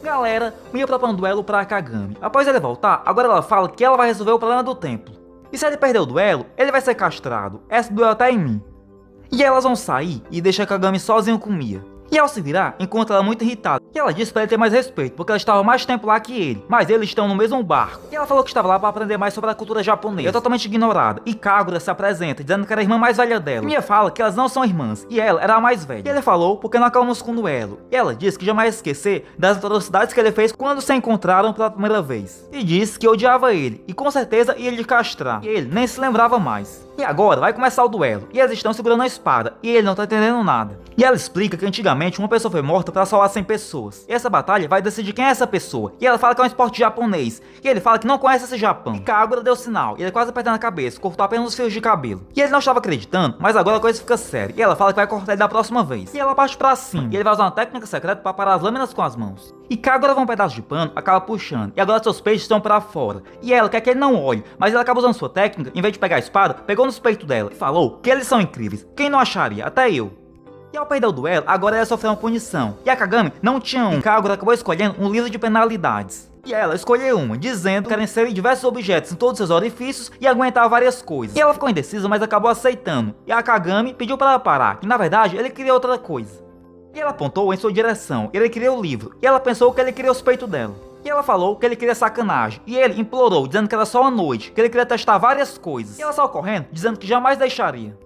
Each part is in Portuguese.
Galera, Mia propõe um duelo pra Akagami. Após ele voltar, agora ela fala que ela vai resolver o problema do templo. E se ele perder o duelo, ele vai ser castrado. Esse duelo tá em mim. E elas vão sair e deixa Akagami sozinho com Mia. E ao se virar, encontra ela muito irritada. E ela disse pra ele ter mais respeito, porque ela estava mais tempo lá que ele. Mas eles estão no mesmo barco. E ela falou que estava lá para aprender mais sobre a cultura japonesa. É totalmente ignorada. E Kagura se apresenta, dizendo que era a irmã mais velha dela. E Mia fala que elas não são irmãs, e ela era a mais velha. E ele falou porque não acabamos com o duelo. E ela disse que jamais esquecer das atrocidades que ele fez quando se encontraram pela primeira vez. E disse que odiava ele, e com certeza ia lhe castrar. E ele nem se lembrava mais. E agora vai começar o duelo, e eles estão segurando a espada, e ele não tá entendendo nada. E ela explica que antigamente uma pessoa foi morta para salvar 100 pessoas. E essa batalha vai decidir quem é essa pessoa. E ela fala que é um esporte japonês. E ele fala que não conhece esse Japão. E Kagura deu sinal, e ele quase perdendo a cabeça, cortou apenas os fios de cabelo. E ele não estava acreditando, mas agora a coisa fica séria. E ela fala que vai cortar ele da próxima vez. E ela parte pra cima, e ele vai usar uma técnica secreta para parar as lâminas com as mãos. E Kagura vai um pedaço de pano, acaba puxando, e agora seus peitos estão pra fora. E ela quer que ele não olhe, mas ela acaba usando sua técnica, em vez de pegar a espada, pegou nos peitos dela e falou que eles são incríveis. Quem não acharia? Até eu. E ao perder o duelo, agora ela sofreu uma punição. E a Akagami não tinha um. E Kagura acabou escolhendo um livro de penalidades. E ela escolheu uma, dizendo que quer inserir diversos objetos em todos seus orifícios e aguentar várias coisas. E ela ficou indecisa, mas acabou aceitando. E a Akagami pediu para ela parar, que na verdade ele queria outra coisa. E ela apontou em sua direção, ele queria o livro, e ela pensou que ele queria os peitos dela. E ela falou que ele queria sacanagem, e ele implorou, dizendo que era só uma noite, que ele queria testar várias coisas. E ela saiu correndo, dizendo que jamais deixaria.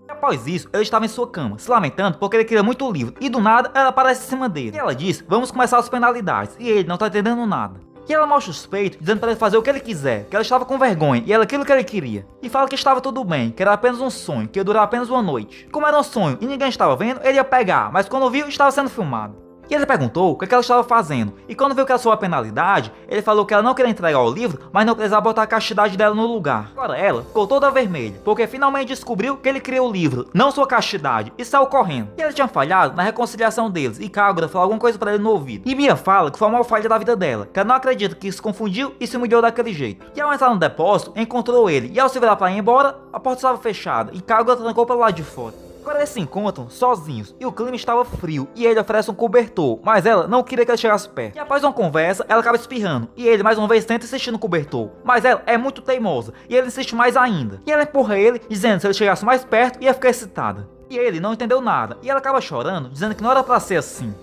E após isso, ele estava em sua cama, se lamentando porque ele queria muito o livro, e do nada ela aparece em cima dele. E ela diz, vamos começar as penalidades, e ele não tá entendendo nada. E ela mostra os peitos, dizendo para ele fazer o que ele quiser, que ela estava com vergonha, e era aquilo que ele queria. E fala que estava tudo bem, que era apenas um sonho, que ia durar apenas uma noite. Como era um sonho e ninguém estava vendo, ele ia pegar, mas quando viu, estava sendo filmado. E ele perguntou o que ela estava fazendo, e quando viu que era sua penalidade, ele falou que ela não queria entregar o livro, mas não precisava botar a castidade dela no lugar. Agora ela ficou toda vermelha, porque finalmente descobriu que ele queria o livro, não sua castidade, e saiu correndo. E ele tinha falhado na reconciliação deles, e Kagura falou alguma coisa para ele no ouvido. E Mia fala que foi a maior falha da vida dela, que ela não acredita que se confundiu e se humilhou daquele jeito. E ao entrar no depósito, encontrou ele, e ao se virar para ir embora, a porta estava fechada, e Kagura trancou pelo lado de fora. Agora eles se encontram sozinhos e o clima estava frio e ele oferece um cobertor, mas ela não queria que ele chegasse perto. E após uma conversa, ela acaba espirrando e ele mais uma vez tenta insistir no cobertor, mas ela é muito teimosa e ele insiste mais ainda. E ela empurra ele, dizendo que se ele chegasse mais perto ia ficar excitada. E ele não entendeu nada e ela acaba chorando, dizendo que não era pra ser assim.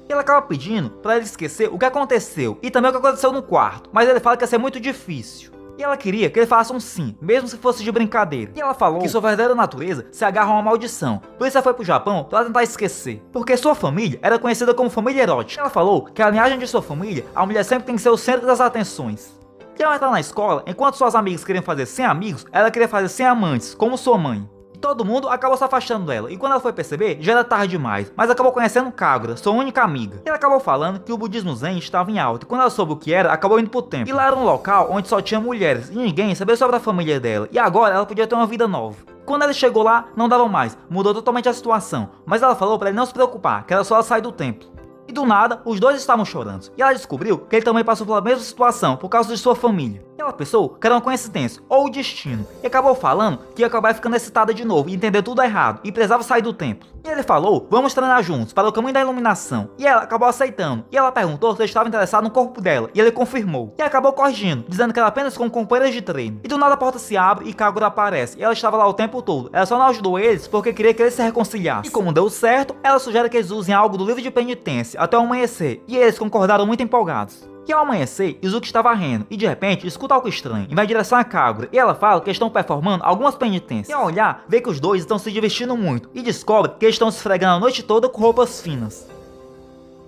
E ela acaba pedindo pra ele esquecer o que aconteceu e também o que aconteceu no quarto, mas ele fala que ia ser muito difícil. E ela queria que ele falasse um sim, mesmo se fosse de brincadeira. E ela falou que sua verdadeira natureza se agarra a uma maldição, por isso ela foi pro Japão pra tentar esquecer. Porque sua família era conhecida como família erótica. Ela falou que a linhagem de sua família, a mulher sempre tem que ser o centro das atenções. E ao entrar na escola, enquanto suas amigas queriam fazer 100 amigos, ela queria fazer 100 amantes, como sua mãe. Todo mundo acabou se afastando dela, e quando ela foi perceber, já era tarde demais, mas acabou conhecendo Kagura, sua única amiga. E ela acabou falando que o budismo zen estava em alta, e quando ela soube o que era, acabou indo pro templo. E lá era um local onde só tinha mulheres, e ninguém sabia sobre a família dela, e agora ela podia ter uma vida nova. Quando ela chegou lá, não dava mais, mudou totalmente a situação, mas ela falou para ele não se preocupar, que era só ela sair do templo. E do nada, os dois estavam chorando, e ela descobriu que ele também passou pela mesma situação por causa de sua família. E ela pensou que era uma coincidência, ou o destino, e acabou falando que ia acabar ficando excitada de novo e entender tudo errado, e precisava sair do templo. E ele falou, vamos treinar juntos, para o caminho da iluminação. E ela acabou aceitando, e ela perguntou se ele estava interessado no corpo dela, e ele confirmou. E acabou corrigindo, dizendo que era apenas como companheira de treino. E do nada a porta se abre e Kagura aparece, e ela estava lá o tempo todo. Ela só não ajudou eles porque queria que eles se reconciliassem. E como deu certo, ela sugere que eles usem algo do livro de penitência até o amanhecer, e eles concordaram muito empolgados. E ao amanhecer, Izuki está varrendo, e de repente escuta algo estranho, e vai em direção a Kagura, e ela fala que estão performando algumas penitências. E ao olhar, vê que os dois estão se divertindo muito, e descobre que eles estão se esfregando a noite toda com roupas finas.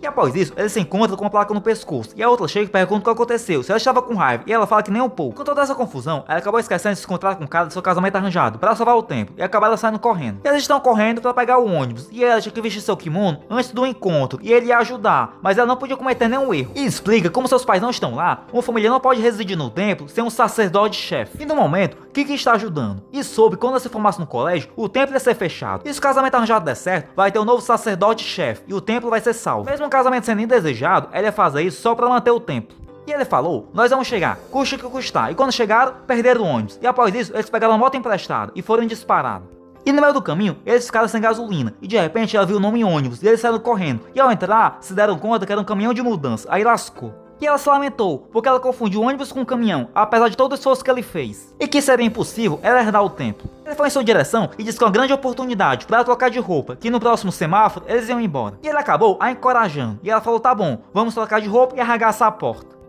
E após isso, ele se encontra com uma placa no pescoço, e a outra chega e pergunta o que aconteceu, se ela estava com raiva, e ela fala que nem um pouco. Com toda essa confusão, ela acabou esquecendo de se encontrar com o cara do seu casamento arranjado, para salvar o tempo, e acabaram saindo correndo. E eles estão correndo para pegar o ônibus, e ela tinha que vestir seu kimono antes do encontro, e ele ia ajudar, mas ela não podia cometer nenhum erro. E explica como seus pais não estão lá, uma família não pode residir no templo sem um sacerdote-chefe. E no momento, Kiki está ajudando, e soube que quando ela se formasse no colégio, o templo ia ser fechado. E se o casamento arranjado der certo, vai ter um novo sacerdote-chefe, e o templo vai ser salvo. Mesmo o casamento sendo indesejado, ele ia fazer isso só para manter o templo. E ele falou, nós vamos chegar, custe o que custar. E quando chegaram, perderam o ônibus. E após isso, eles pegaram uma moto emprestada e foram disparados. E no meio do caminho, eles ficaram sem gasolina, e de repente ela viu o nome em ônibus, e eles saíram correndo, e ao entrar, se deram conta que era um caminhão de mudança, aí lascou. E ela se lamentou, porque ela confundiu o ônibus com o caminhão, apesar de todo o esforço que ele fez, e que seria impossível ela herdar o templo. Ele foi em sua direção e disse que é uma grande oportunidade para ela trocar de roupa, que no próximo semáforo eles iam embora. E ele acabou a encorajando, e ela falou, tá bom, vamos trocar de roupa e arregaçar a porta.